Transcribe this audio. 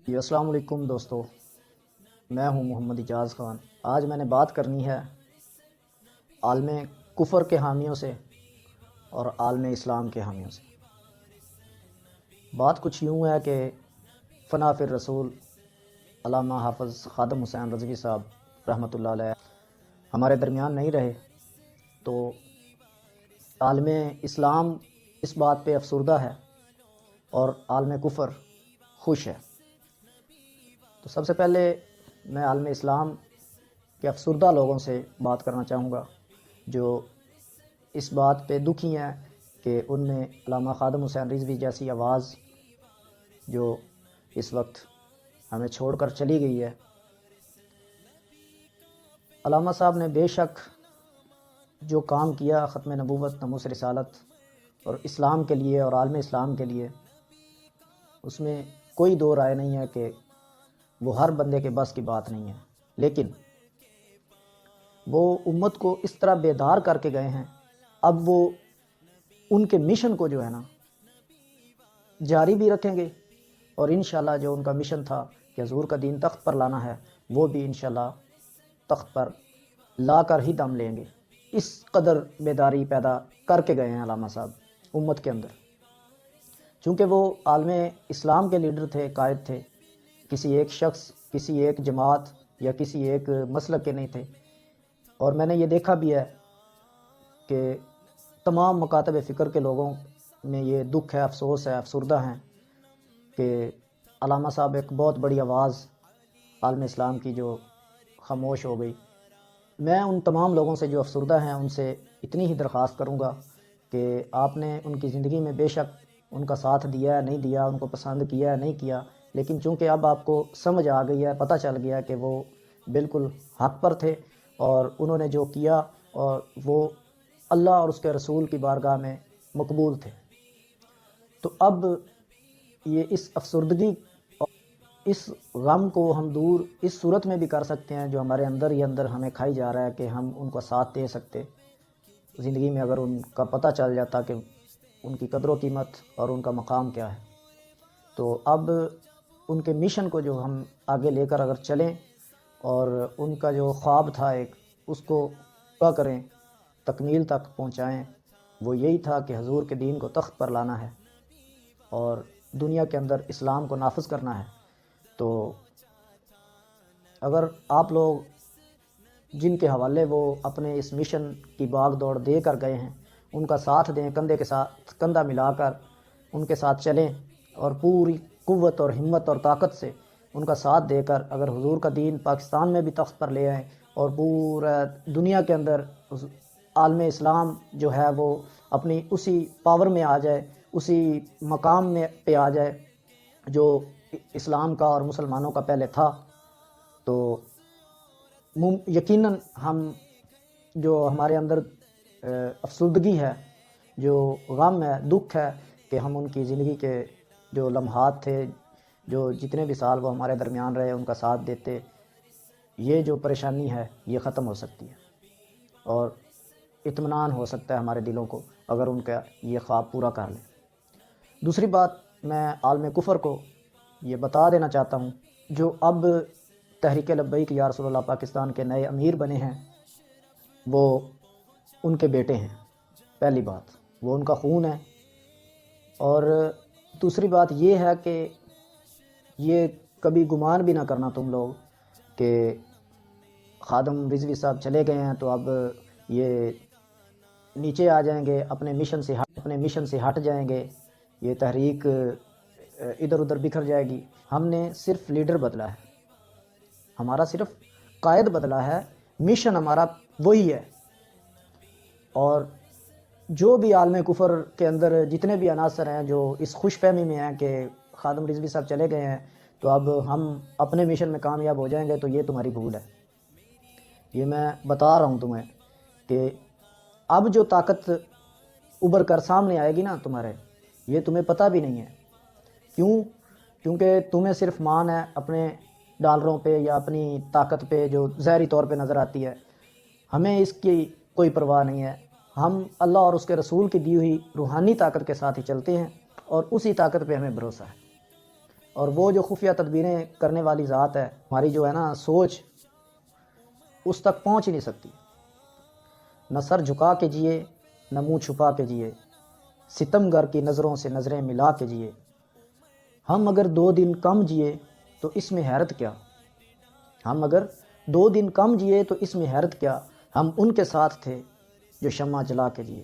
جی السلام علیکم دوستو، میں ہوں محمد اجاز خان۔ آج میں نے بات کرنی ہے عالم کفر کے حامیوں سے اور عالم اسلام کے حامیوں سے۔ بات کچھ یوں ہے کہ فنا فی الرسول علامہ حافظ خادم حسین رضوی صاحب رحمۃ اللہ علیہ ہمارے درمیان نہیں رہے، تو عالم اسلام اس بات پہ افسردہ ہے اور عالم کفر خوش ہے۔ تو سب سے پہلے میں عالم اسلام کے افسردہ لوگوں سے بات کرنا چاہوں گا جو اس بات پہ دکھی ہیں کہ ان میں علامہ خادم حسین رضوی جیسی آواز جو اس وقت ہمیں چھوڑ کر چلی گئی ہے۔ علامہ صاحب نے بے شک جو کام کیا ختم نبوت، ناموس رسالت اور اسلام کے لیے اور عالم اسلام کے لیے، اس میں کوئی دو رائے نہیں ہے کہ وہ ہر بندے کے بس کی بات نہیں ہے، لیکن وہ امت کو اس طرح بیدار کر کے گئے ہیں۔ اب وہ ان کے مشن کو جو ہے نا جاری بھی رکھیں گے، اور انشاءاللہ جو ان کا مشن تھا کہ حضور کا دین تخت پر لانا ہے، وہ بھی انشاءاللہ تخت پر لا کر ہی دم لیں گے۔ اس قدر بیداری پیدا کر کے گئے ہیں علامہ صاحب امت کے اندر، چونکہ وہ عالم اسلام کے لیڈر تھے، قائد تھے، کسی ایک شخص، کسی ایک جماعت یا کسی ایک مسلک کے نہیں تھے۔ اور میں نے یہ دیکھا بھی ہے کہ تمام مکاتب فکر کے لوگوں میں یہ دکھ ہے، افسوس ہے، افسردہ ہیں کہ علامہ صاحب ایک بہت بڑی آواز عالم اسلام کی جو خاموش ہو گئی۔ میں ان تمام لوگوں سے جو افسردہ ہیں ان سے اتنی ہی درخواست کروں گا کہ آپ نے ان کی زندگی میں بے شک ان کا ساتھ دیا ہے، نہیں دیا، ان کو پسند کیا ہے، نہیں کیا، لیکن چونکہ اب آپ کو سمجھ آ گئی ہے، پتہ چل گیا کہ وہ بالکل حق پر تھے اور انہوں نے جو کیا اور وہ اللہ اور اس کے رسول کی بارگاہ میں مقبول تھے، تو اب یہ اس افسردگی اور اس غم کو ہم دور اس صورت میں بھی کر سکتے ہیں جو ہمارے اندر ہی اندر ہمیں کھائی جا رہا ہے کہ ہم ان کا ساتھ دے سکتے زندگی میں، اگر ان کا پتہ چل جاتا کہ ان کی قدر و قیمت اور ان کا مقام کیا ہے۔ تو اب ان کے مشن کو جو ہم آگے لے کر اگر چلیں اور ان کا جو خواب تھا ایک، اس کو پورا کریں، تکمیل تک پہنچائیں، وہ یہی تھا کہ حضور کے دین کو تخت پر لانا ہے اور دنیا کے اندر اسلام کو نافذ کرنا ہے۔ تو اگر آپ لوگ جن کے حوالے وہ اپنے اس مشن کی باغ دوڑ دے کر گئے ہیں، ان کا ساتھ دیں، کندھے کے ساتھ کندھا ملا کر ان کے ساتھ چلیں اور پوری قوت اور ہمت اور طاقت سے ان کا ساتھ دے کر اگر حضور کا دین پاکستان میں بھی تخت پر لے آئیں اور پورا دنیا کے اندر عالم اسلام جو ہے وہ اپنی اسی پاور میں آ جائے، اسی مقام میں پہ آ جائے جو اسلام کا اور مسلمانوں کا پہلے تھا، تو یقیناً ہم جو ہمارے اندر افسردگی ہے، جو غم ہے، دکھ ہے کہ ہم ان کی زندگی کے جو لمحات تھے، جو جتنے بھی سال وہ ہمارے درمیان رہے، ان کا ساتھ دیتے، یہ جو پریشانی ہے یہ ختم ہو سکتی ہے اور اطمینان ہو سکتا ہے ہمارے دلوں کو اگر ان کا یہ خواب پورا کر لیں۔ دوسری بات میں عالم کفر کو یہ بتا دینا چاہتا ہوں، جو اب تحریک لبیک یا رسول اللہ پاکستان کے نئے امیر بنے ہیں، وہ ان کے بیٹے ہیں۔ پہلی بات وہ ان کا خون ہے، اور دوسری بات یہ ہے کہ یہ کبھی گمان بھی نہ کرنا تم لوگ کہ خادم رضوی صاحب چلے گئے ہیں تو اب یہ نیچے آ جائیں گے، اپنے مشن سے ہٹ جائیں گے، یہ تحریک ادھر ادھر بکھر جائے گی۔ ہم نے صرف لیڈر بدلا ہے، ہمارا صرف قائد بدلا ہے، مشن ہمارا وہی ہے۔ اور جو بھی عالم کفر کے اندر جتنے بھی عناصر ہیں جو اس خوش فہمی میں ہیں کہ خادم رضوی صاحب چلے گئے ہیں تو اب ہم اپنے مشن میں کامیاب ہو جائیں گے، تو یہ تمہاری بھول ہے۔ یہ میں بتا رہا ہوں تمہیں کہ اب جو طاقت ابھر کر سامنے آئے گی نا تمہارے، یہ تمہیں پتہ بھی نہیں ہے۔ کیونکہ تمہیں صرف مان ہے اپنے ڈالروں پہ یا اپنی طاقت پہ جو ظاہری طور پہ نظر آتی ہے، ہمیں اس کی کوئی پرواہ نہیں ہے۔ ہم اللہ اور اس کے رسول کی دی ہوئی روحانی طاقت کے ساتھ ہی چلتے ہیں اور اسی طاقت پہ ہمیں بھروسہ ہے۔ اور وہ جو خفیہ تدبیریں کرنے والی ذات ہے، ہماری جو ہے نا سوچ اس تک پہنچ ہی نہیں سکتی۔ نہ سر جھکا کے جیے، نہ منہ چھپا کے جیے، ستم گر کی نظروں سے نظریں ملا کے جیے۔ ہم اگر 2 دن کم جیے تو اس میں حیرت کیا، ہم اگر 2 دن کم جیے تو اس میں حیرت کیا، ہم ان کے ساتھ تھے جو شمع جلا کے جیے۔